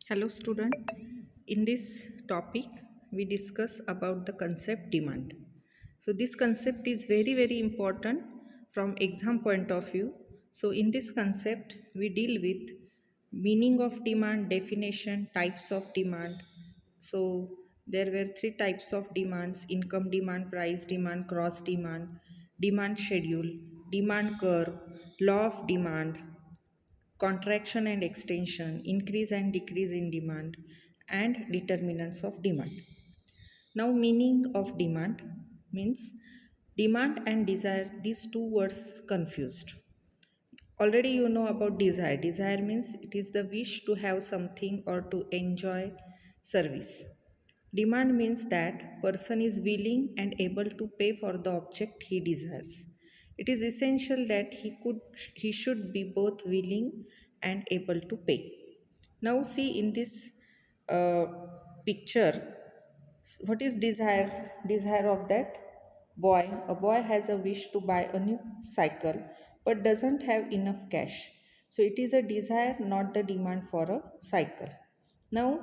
Hello student. In this topic we discuss about the concept demand. So this concept is very important from exam point of view. So in this concept we deal with meaning of demand, definition, types of demand. So there were three types of demands: income demand, price demand, cross demand, demand schedule, demand curve, law of demand, contraction and extension, increase and decrease in demand, and determinants of demand. Now, meaning of demand means demand and desire, these two words confused. Already you know about desire. Desire means it is the wish to have something or to enjoy service. Demand means that person is willing and able to pay for the object he desires. It is essential that he should be both willing and able to pay. Now see in this uh, picture, what is desire? Desire of that boy. A boy has a wish to buy a new cycle but doesn't have enough cash. So it is a desire, not the demand for a cycle. Now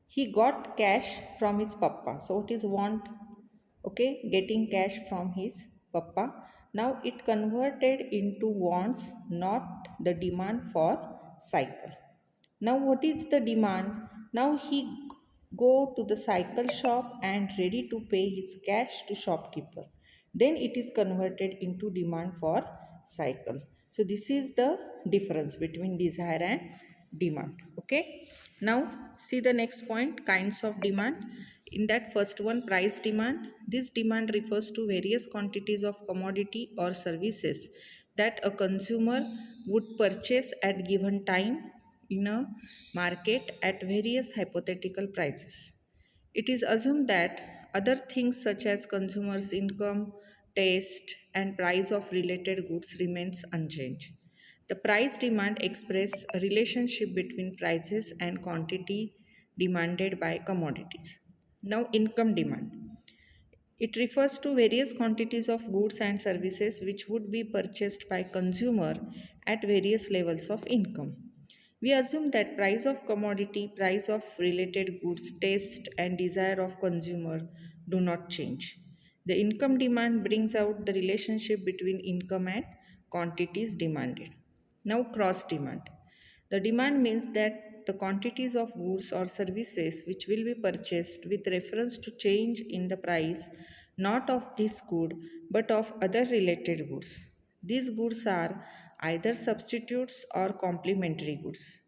he got cash from his papa. So it is want, okay, getting cash from his papa. Now it converted into wants, not the demand for cycle. Now what is the demand? Now he go to the cycle shop and ready to pay his cash to shopkeeper. Then it is converted into demand for cycle. So this is the difference between desire and demand. Okay. Now see the next point, kinds of demand. In that first one, price demand. This demand refers to various quantities of commodity or services that a consumer would purchase at given time in a market at various hypothetical prices. It is assumed that other things such as consumers' income, taste, and price of related goods remains unchanged. The price demand express a relationship between prices and quantity demanded by commodities. Now, income demand. It refers to various quantities of goods and services which would be purchased by consumer at various levels of income. We assume that price of commodity, price of related goods, taste and desire of consumer do not change. The income demand brings out the relationship between income and quantities demanded. Now cross demand. The demand means that the quantities of goods or services which will be purchased with reference to change in the price not of this good but of other related goods. These goods are either substitutes or complementary goods.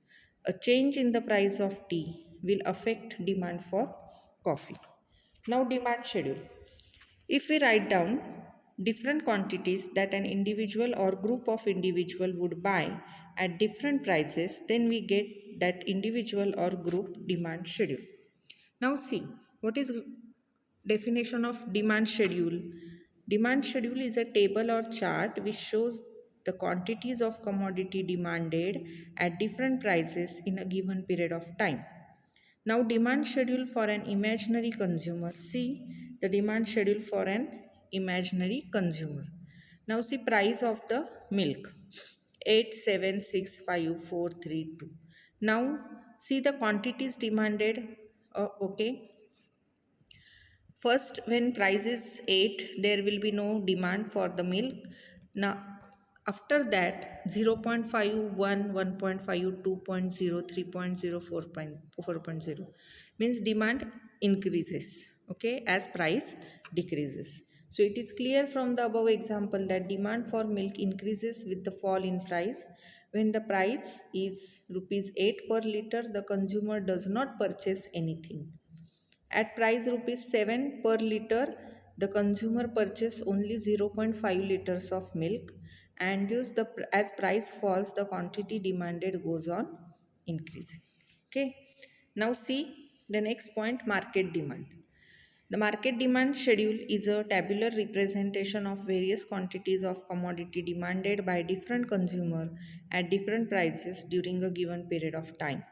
A change in the price of tea will affect demand for coffee. Now, demand schedule. If we write down different quantities that an individual or group of individual would buy at different prices, then we get that individual or group demand schedule. Now see, what is definition of demand schedule? Demand schedule is a table or chart which shows the quantities of commodity demanded at different prices in a given period of time. Now, demand schedule for an imaginary consumer. See the demand schedule for an imaginary consumer. Now, see price of the milk 8765432. Now, see the quantities demanded. Okay, first, when price is 8, there will be no demand for the milk. Now, after that, 0.51, 1.5, 2.0, 3.0, 4.0 means demand increases, okay, as price decreases. So, it is clear from the above example that demand for milk increases with the fall in price. When the price is rupees 8 per liter, the consumer does not purchase anything. At price rupees 7 per liter, the consumer purchase only 0.5 liters of milk, and thus as price falls, the quantity demanded goes on increasing. Okay. Now see the next point, market demand. The market demand schedule is a tabular representation of various quantities of commodity demanded by different consumer at different prices during a given period of time.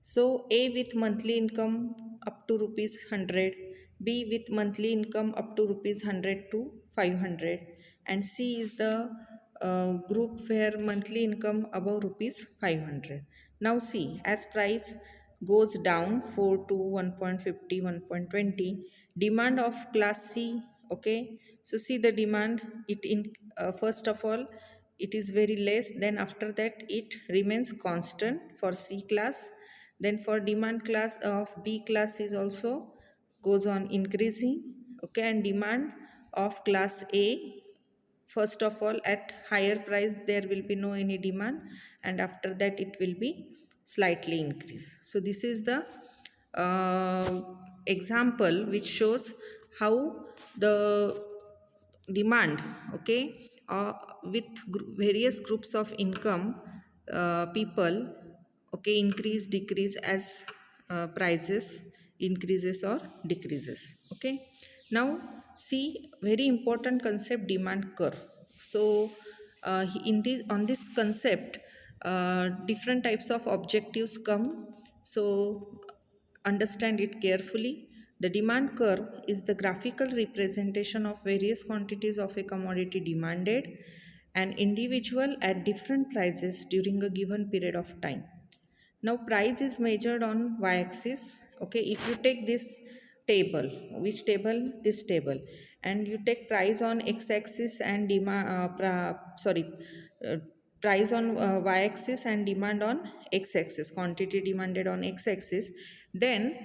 So A with monthly income up to rupees 100, B with monthly income up to rupees 100 to 500, and C is the group where monthly income above rupees 500. Now see, as price goes down 4 to 1.50, 1.20, demand of class C, okay? So see the demand, first of all, it is very less, then after that it remains constant for C class. Then for demand class of B class is also goes on increasing, okay? And demand of class A, first of all at higher price there will be no any demand, and after that it will be slightly increase. So this is the uh, example which shows how the demand, okay, with various groups of income people, okay, increase decrease as prices increases or decreases. Okay, now see very important concept, demand curve. So in this on this concept different types of objectives come. So understand it carefully. The demand curve is the graphical representation of various quantities of a commodity demanded an individual at different prices during a given period of time. Now price is measured on y-axis. Okay, if you take this table, which table? This table, and you take price on x-axis and demand, uh, price on y-axis and demand on x-axis, quantity demanded on x-axis. Then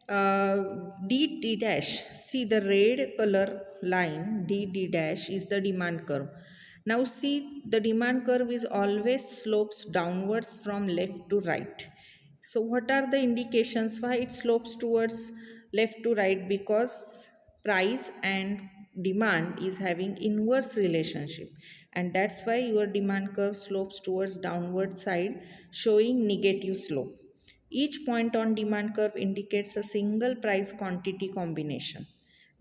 uh, d dash, see the red color line, d dash is the demand curve. Now see the demand curve is always slopes downwards from left to right. So what are the indications why it slopes towards left to right? Because price and demand is having inverse relationship, and that's why your demand curve slopes towards downward side, showing negative slope. Each point on demand curve indicates a single price quantity combination.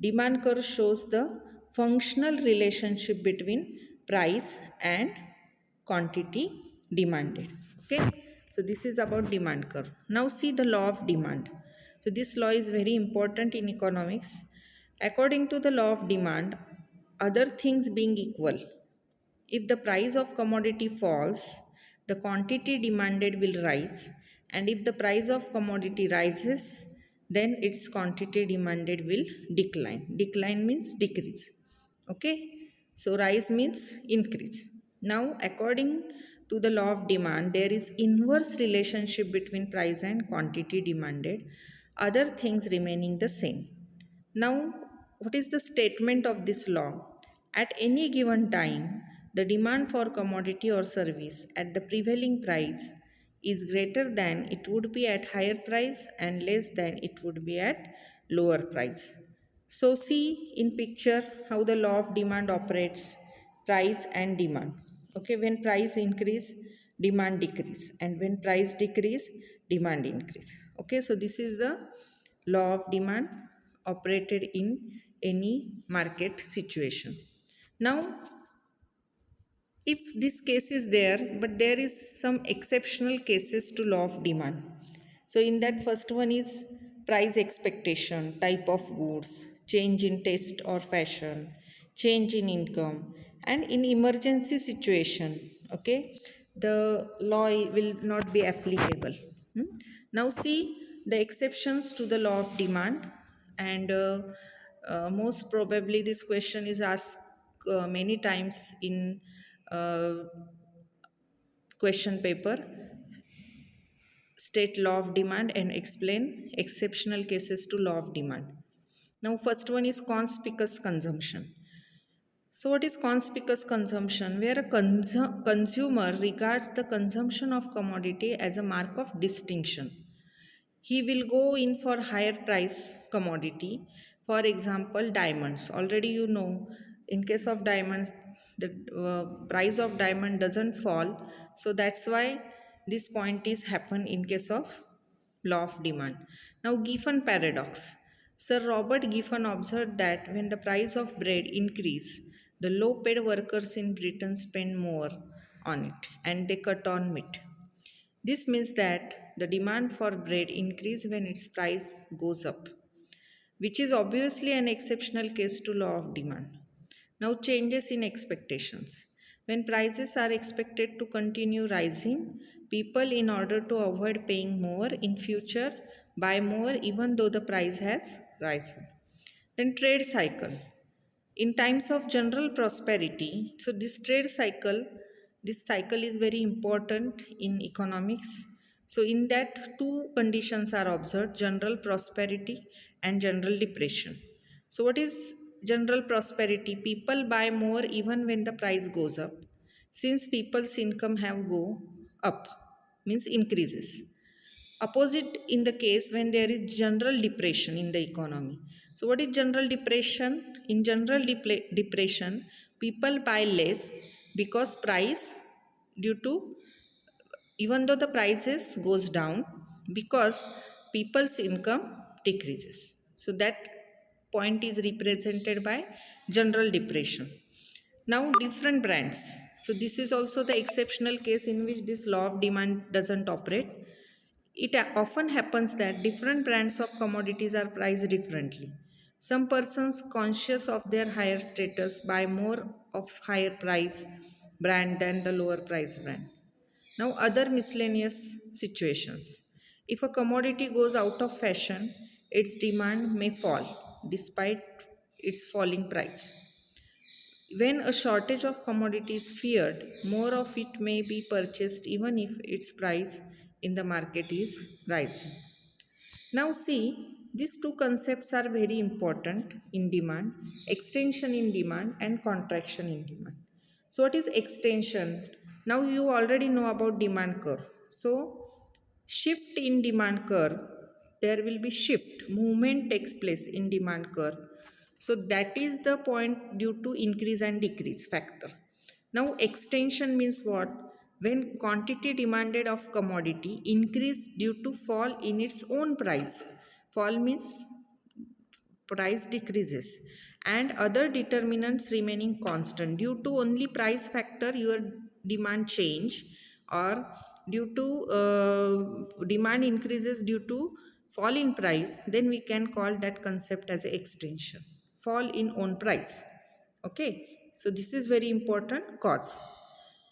Demand curve shows the functional relationship between price and quantity demanded. Okay, so this is about demand curve. Now see the law of demand. So this law is very important in economics. According to the law of demand, other things being equal, if the price of commodity falls, the quantity demanded will rise, and if the price of commodity rises, then its quantity demanded will decline. Decline means decrease. Okay, so rise means increase. Now, according to the law of demand, there is inverse relationship between price and quantity demanded, other things remaining the same. Now, what is the statement of this law? At any given time, the demand for commodity or service at the prevailing price is greater than it would be at higher price and less than it would be at lower price. So see in picture how the law of demand operates, price and demand. Okay, when price increase, demand decrease, and when price decrease, demand increase. Okay, so this is the law of demand operated in any market situation. Now, if this case is there, but there is some exceptional cases to law of demand. So in that, first one is price expectation, type of goods, change in taste or fashion, change in income, and in emergency situation, okay, the law will not be applicable. Hmm? Now see the exceptions to the law of demand, and most probably this question is asked many times in uh, question paper. State law of demand and explain exceptional cases to law of demand. Now first one is conspicuous consumption. So what is conspicuous consumption? Where a consumer regards the consumption of commodity as a mark of distinction. He will go in for higher price commodity. For example, diamonds. Already you know, in case of diamonds, the price of diamond doesn't fall. So that's why this point is happen in case of law of demand. Now Giffen paradox. Sir Robert Giffen observed that when the price of bread increase, the low paid workers in Britain spend more on it and they cut on meat. This means that the demand for bread increases when its price goes up, which is obviously an exceptional case to law of demand. Now changes in expectations. When prices are expected to continue rising, People, in order to avoid paying more in future, buy more even though the price has risen. Then trade cycle. In times of general prosperity, so this cycle is very important in economics. So in that two conditions are observed: general prosperity and general depression. So what is general prosperity? People buy more even when the price goes up, since people's income have go up, means increases. Opposite in the case when there is general depression in the economy. So what is general depression? In general depression, people buy less because price, due to, even though the prices goes down, because people's income decreases. So that point is represented by general depression. Now different brands. So this is also the exceptional case in which this law of demand doesn't operate. It often happens that different brands of commodities are priced differently. Some persons conscious of their higher status buy more of higher price brand than the lower price brand. Now other miscellaneous situations. If a commodity goes out of fashion, its demand may fall despite its falling price. When a shortage of commodity is feared, more of it may be purchased even if its price in the market is rising. Now see, these two concepts are very important in demand: extension in demand and contraction in demand. So what is extension? Now you already know about demand curve. So shift in demand curve, there will be shift, movement takes place in demand curve. So that is the point due to increase and decrease factor. Now extension means what? When quantity demanded of commodity increase due to fall in its own price. Fall means price decreases, and other determinants remaining constant. Due to only price factor your demand change, or due to demand increases due to fall in price, then we can call that concept as a extension, fall in own price. Okay, so this is very important cause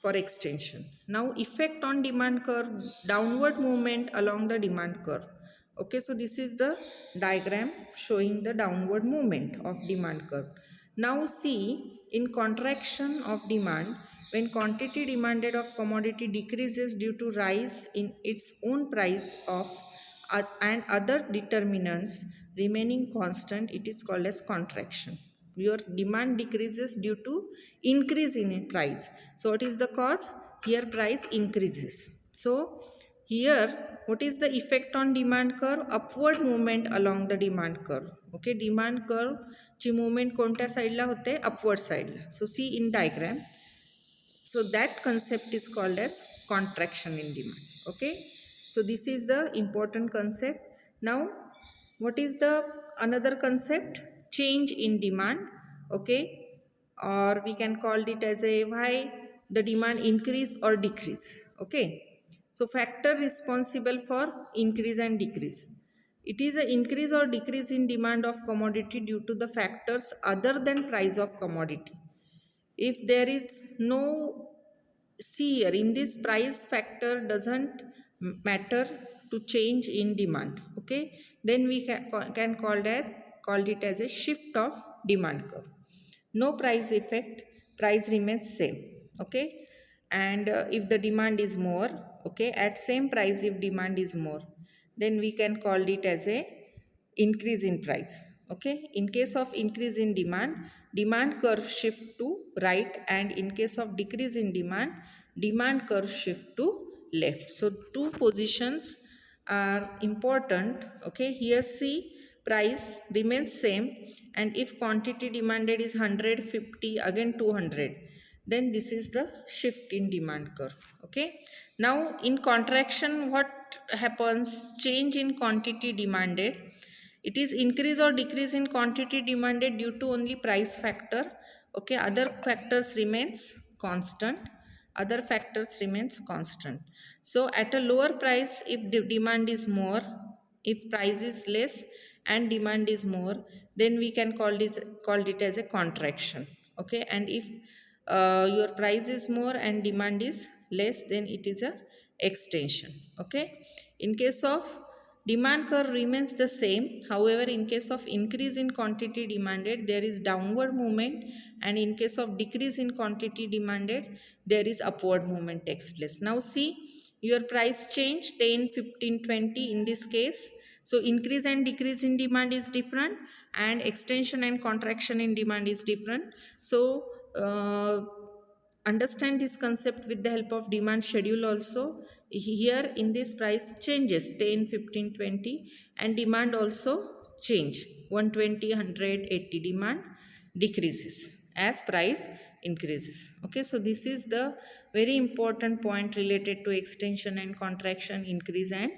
for extension. Now effect on demand curve, downward movement along the demand curve. Okay, so this is the diagram showing the downward movement of demand curve. Now see, in contraction of demand, when quantity demanded of commodity decreases due to rise in its own price of and other determinants remaining constant, it is called as contraction. Your demand decreases due to increase in price. So what is the cause? Here price increases. So here what is the effect on demand curve? Upward movement along the demand curve. Okay, demand curve ची movement कोणत्या साईडला होते? Upward साईडला. So see in diagram. So that concept is called as contraction in demand. Okay, so this is the important concept. Now what is the another concept? Change in demand. Okay, or we can call it as a why the demand increase or decrease. Okay, so factor responsible for increase and decrease. It is an increase or decrease in demand of commodity due to the factors other than price of commodity. If there is no, see here in this price factor doesn't matter to change in demand. Okay, then we can call it as a shift of demand curve. No price effect, price remains same. Okay, and if the demand is more, okay, at same price if demand is more, then we can call it as a increase in price. Okay, in case of increase in demand, demand curve shift to right, and in case of decrease in demand, demand curve shift to left. So two positions are important. Okay, here see, price remains same, and if quantity demanded is 150, again 200, then this is the shift in demand curve. Okay, now in contraction what happens? Change in quantity demanded, it is increase or decrease in quantity demanded due to only price factor. Okay, other factors remains constant, other factors remains constant. So at a lower price, if the demand is more, if price is less and demand is more, then we can call it as a contraction. Okay, and if your price is more and demand is less, then it is a extension. Okay, in case of demand curve remains the same, however in case of increase in quantity demanded there is downward movement, and in case of decrease in quantity demanded there is upward movement takes place. Now see, your price change 10, 15, 20 in this case. So increase and decrease in demand is different, and extension and contraction in demand is different. So understand this concept with the help of demand schedule also. Here in this price changes 10, 15, 20, and demand also change 120, 180. Demand decreases as price increases. Okay, so this is the very important point related to extension and contraction, increase and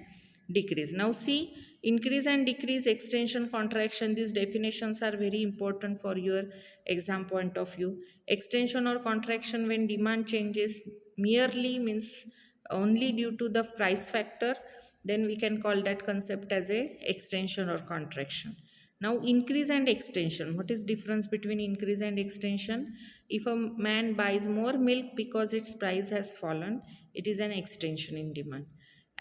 decrease. Now see, increase and decrease, extension, contraction, these definitions are very important for your exam point of view. Extension or contraction when demand changes merely means only due to the price factor, then we can call that concept as a extension or contraction. Now increase and extension, what is difference between increase and extension? If a man buys more milk because its price has fallen, it is an extension in demand.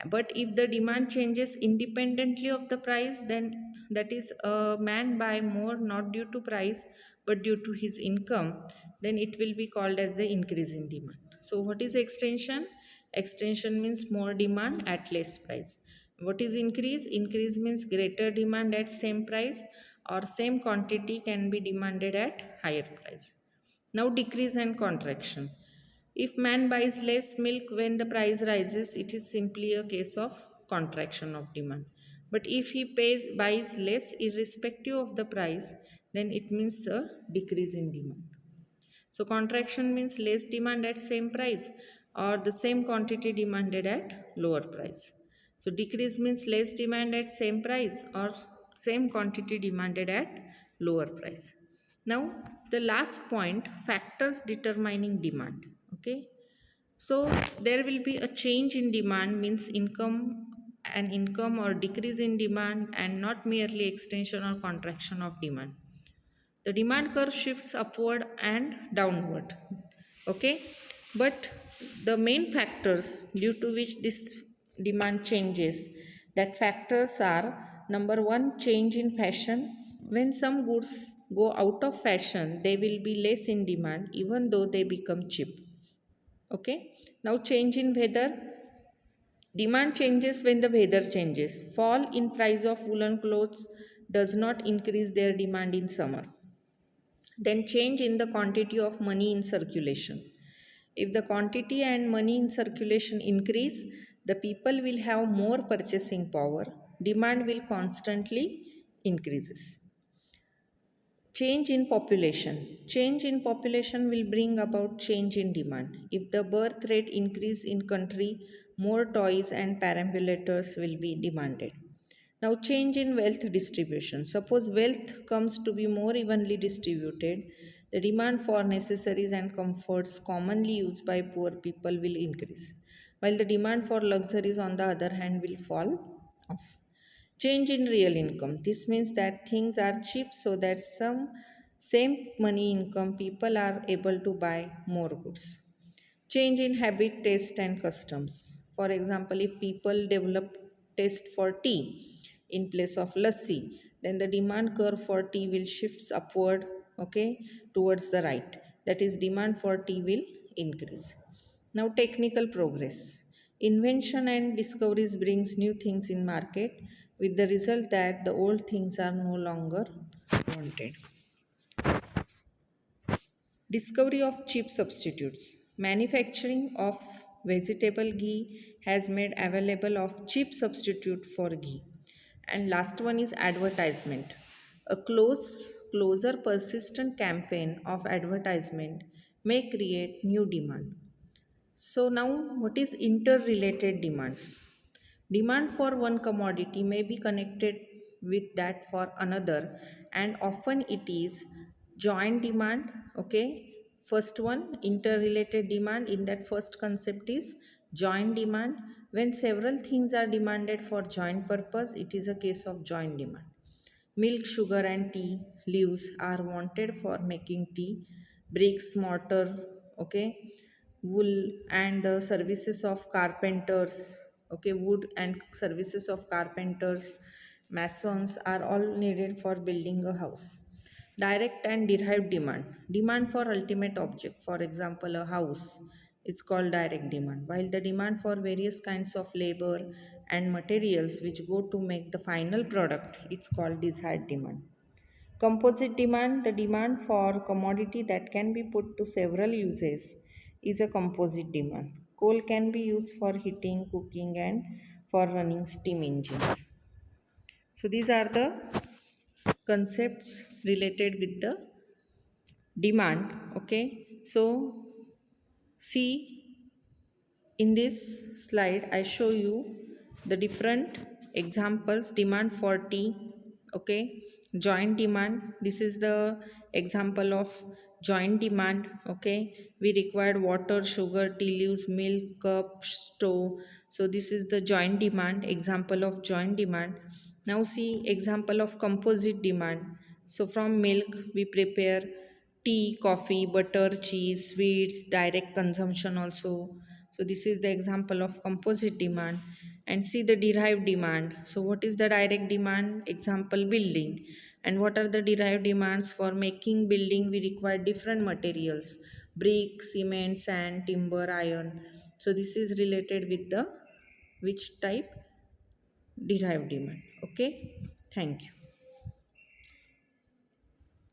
But if the demand changes independently of the price, then that is a man buy more not due to price but due to his income, then it will be called as the increase in demand. So what is extension? Extension means more demand at less price. What is increase? Increase means greater demand at same price, or same quantity can be demanded at higher price. Now decrease and contraction. If man buys less milk when the price rises, it is simply a case of contraction of demand. But if he buys less irrespective of the price, then it means a decrease in demand. So contraction means less demand at same price, or the same quantity demanded at lower price. So decrease means less demand at same price or same quantity demanded at lower price. Now the last point, factors determining demand. Okay. So there will be a change in demand means income or decrease in demand, and not merely extension or contraction of demand. The demand curve shifts upward and downward. Okay, but the main factors due to which this demand changes, that factors are: number one, change in fashion. When some goods go out of fashion, they will be less in demand even though they become cheap. Okay, now change in weather. Demand changes when the weather changes. Fall in price of woolen clothes does not increase their demand in summer. Then change in the quantity of money in circulation. If the quantity and money in circulation increase, the people will have more purchasing power. Demand will constantly increases. Change in population. Change in population will bring about change in demand. If the birth rate increase in country, more toys and perambulators will be demanded. Now change in wealth distribution. Suppose wealth comes to be more evenly distributed, the demand for necessaries and comforts commonly used by poor people will increase, while the demand for luxuries on the other hand will fall off. Change in real income. This means that things are cheap so that some same money income people are able to buy more goods. Change in habit, taste, and customs. For example, if people develop taste for tea in place of lassi, then the demand curve for tea will shift upward, okay, towards the right. That is, demand for tea will increase. Now, technical progress. Invention and discoveries brings new things in market, with the result that the old things are no longer wanted. Discovery of cheap substitutes. Manufacturing of vegetable ghee has made available of cheap substitute for ghee. And last one is advertisement. A closer persistent campaign of advertisement may create new demand. So now what is interrelated demands? Demand for one commodity may be connected with that for another, and often it is joint demand. Okay, first one, interrelated demand. In that first concept is joint demand. When several things are demanded for joint purpose, it is a case of joint demand. Milk, sugar, and tea leaves are wanted for making tea. Bricks, mortar, okay, wool and the services of carpenters. Okay, wood and services of carpenters, masons are all needed for building a house. Direct and derived demand. Demand for ultimate object, for example a house, is called direct demand, while the demand for various kinds of labor and materials which go to make the final product, it's called desired demand. Composite demand, the demand for commodity that can be put to several uses, is a composite demand. Coal can be used for heating, cooking, and for running steam engines. So, these are the concepts related with the demand. Okay, so see, in this slide I show you the different examples. Demand for tea. Okay, joint demand, this is the example of joint demand. Okay, we required water, sugar, tea leaves, milk, cup, stove. So this is the joint demand, example of joint demand. Now see example of composite demand. So from milk we prepare tea, coffee, butter, cheese, sweets, direct consumption also. So this is the example of composite demand. And see the derived demand. So what is the direct demand? Example building. And what are the derived demands? For making building we require different materials: brick, cement, sand, timber, iron. So this is related with the which type? Derived demand. Okay. Thank you.